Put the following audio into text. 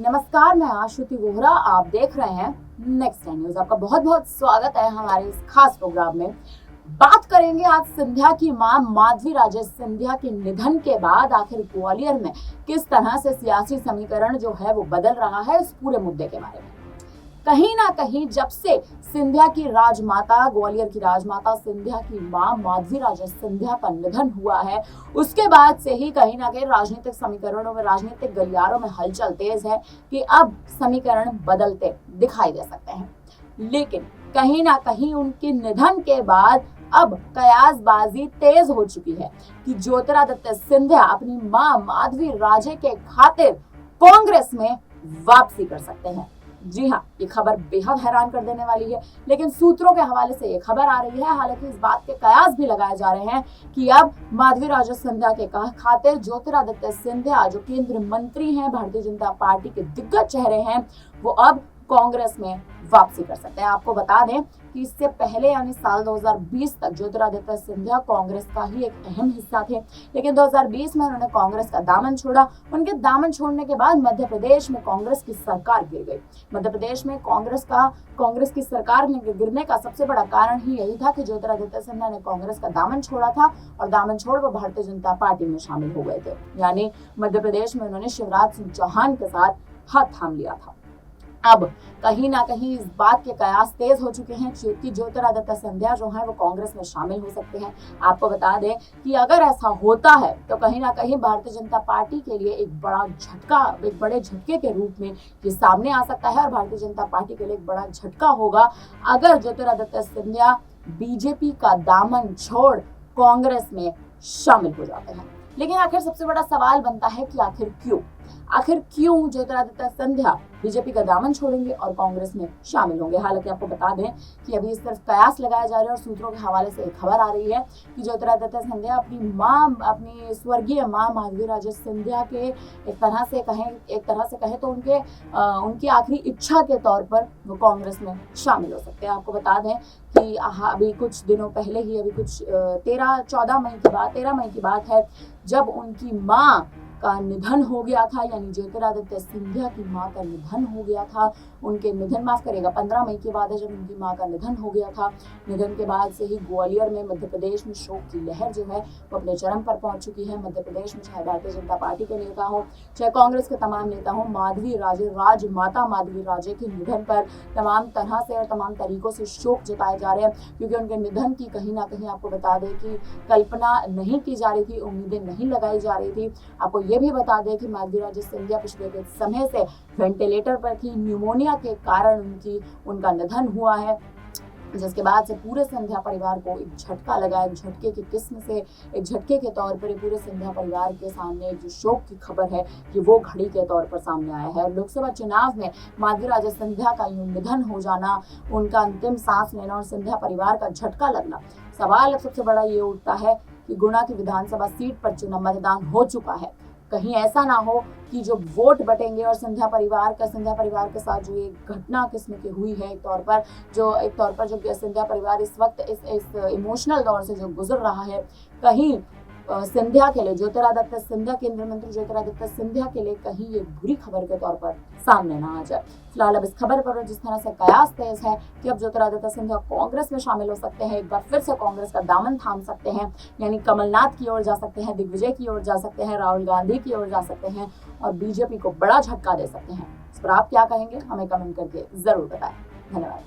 नमस्कार, मैं आश्रुति वोहरा। आप देख रहे हैं नेक्स्ट न्यूज। आपका बहुत बहुत स्वागत है हमारे इस खास प्रोग्राम में। बात करेंगे आज सिंधिया की मां माधवी राजे सिंधिया के निधन के बाद आखिर ग्वालियर में किस तरह से सियासी समीकरण जो है वो बदल रहा है, इस पूरे मुद्दे के बारे में। कहीं ना कहीं जब से सिंधिया की राजमाता, ग्वालियर की राजमाता सिंधिया की मां माधवी राजे सिंधिया का निधन हुआ है, उसके बाद से ही कहीं ना कहीं राजनीतिक समीकरणों में, राजनीतिक गलियारों में हलचल तेज है कि अब समीकरण बदलते दिखाई दे सकते हैं। लेकिन कहीं ना कहीं उनके निधन के बाद अब कयासबाजी तेज हो चुकी है कि ज्योतिरादित्य सिंधिया अपनी मां माधवी राजे के खातिर कांग्रेस में वापसी कर सकते हैं। जी हाँ, ये खबर बेहद हैरान कर देने वाली है, लेकिन सूत्रों के हवाले से ये खबर आ रही है। हालांकि इस बात के कयास भी लगाए जा रहे हैं कि अब माधवी राजे सिंधिया के खातिर ज्योतिरादित्य सिंधिया, जो केंद्रीय मंत्री हैं, भारतीय जनता पार्टी के दिग्गज चेहरे हैं, वो अब कांग्रेस में वापसी कर सकते हैं। आपको बता दें कि इससे पहले यानी साल 2020 तक ज्योतिरादित्य सिंधिया कांग्रेस का ही एक अहम हिस्सा थे, लेकिन 2020 में उन्होंने कांग्रेस का दामन छोड़ा। उनके दामन छोड़ने के बाद मध्य प्रदेश में कांग्रेस की सरकार गिर गई। मध्य प्रदेश में कांग्रेस की सरकार ने गिरने का सबसे बड़ा कारण ही यही था कि ज्योतिरादित्य सिंधिया ने कांग्रेस का दामन छोड़ा था और दामन छोड़ वो भारतीय जनता पार्टी में शामिल हो गए थे। यानी मध्य प्रदेश में उन्होंने शिवराज सिंह चौहान के साथ हाथ थाम लिया था। अब कहीं ना कहीं इस बात के कयास तेज हो चुके हैं कि ज्योतिरादित्य सिंधिया जो है वो कांग्रेस में शामिल हो सकते हैं। आपको बता दें कि अगर ऐसा होता है तो कहीं ना कहीं भारतीय जनता पार्टी के लिए एक बड़े झटके के रूप में ये सामने आ सकता है और भारतीय जनता पार्टी के लिए एक बड़ा झटका होगा अगर ज्योतिरादित्य सिंधिया बीजेपी का दामन छोड़ कांग्रेस में शामिल हो जाते हैं। लेकिन आखिर सबसे बड़ा सवाल बनता है कि आखिर क्यों ज्योतिरादित्य सिंधिया बीजेपी का दामन छोड़ेंगे और कांग्रेस में शामिल होंगे। हालांकि आपको बता दें कि अभी इस तरफ कयास लगाए जा रहे हैं और सूत्रों के हवाले से एक खबर आ रही है कि ज्योतिरादित्य सिंधिया अपनी स्वर्गीय मां माधवी राजे सिंधिया के एक तरह से कहें तो उनकी आखिरी इच्छा के तौर पर वो कांग्रेस में शामिल हो सकते हैं। आपको बता दें कि अभी कुछ दिनों पहले ही, अभी कुछ 13 मई की बात है, जब उनकी मां का निधन हो गया था, यानी ज्योतिरादित्य सिंधिया की मां का निधन हो गया था। उनके निधन 15 मई की बात है, जब उनकी मां का निधन हो गया था। निधन के बाद से ही ग्वालियर में, मध्य प्रदेश में शोक की लहर जो है वो अपने चरम पर पहुंच चुकी है। मध्य प्रदेश में चाहे भारतीय जनता पार्टी के नेता हो, चाहे कांग्रेस के तमाम नेता हो, राजमाता माधवी राजे के निधन पर तमाम तरह से और तमाम तरीकों से शोक जताए जा रहे हैं, क्योंकि उनके निधन की कहीं ना कहीं आपको बता दें कि कल्पना नहीं की जा रही थी, उम्मीदें नहीं लगाई जा रही थी। आपको ये भी बता दें कि माधवी राजे सिंधिया पिछले कुछ समय से वेंटिलेटर पर थी। न्यूमोनिया के कारण उनका निधन हुआ है, जिसके बाद से पूरे सिंधिया परिवार को एक झटका लगा। एक झटके के तौर पर पूरे सिंधिया परिवार के सामने एक जो शोक की खबर है कि वो घड़ी के तौर पर सामने आया है। और लोकसभा चुनाव में माधवी राजे सिंधिया का यूं निधन हो जाना, उनका अंतिम सांस लेना और सिंधिया परिवार का झटका लगना, सवाल अब सबसे बड़ा ये उठता है कि गुना की विधानसभा सीट पर चुनाव मतदान हो चुका है। कहीं ऐसा ना हो कि जो वोट बटेंगे और सिंधिया परिवार के साथ जो एक घटना किस्म की हुई है, एक तौर पर जो सिंधिया परिवार इस वक्त इस इमोशनल दौर से जो गुजर रहा है, कहीं सिंधिया के लिए ज्योतिरादित्य सिंधिया, केंद्रीय मंत्री ज्योतिरादित्य सिंधिया के लिए कहीं ये बुरी खबर के तौर पर सामने ना आ जाए। फिलहाल अब इस खबर पर जिस तरह से कयास तेज है कि अब ज्योतिरादित्य सिंधिया कांग्रेस में शामिल हो सकते हैं, एक बार फिर से कांग्रेस का दामन थाम सकते हैं, यानी कमलनाथ की ओर जा सकते हैं, दिग्विजय की ओर जा सकते हैं, राहुल गांधी की ओर जा सकते हैं और बीजेपी को बड़ा झटका दे सकते हैं। इस पर आप क्या कहेंगे, हमें कमेंट करके जरूर बताएं। धन्यवाद।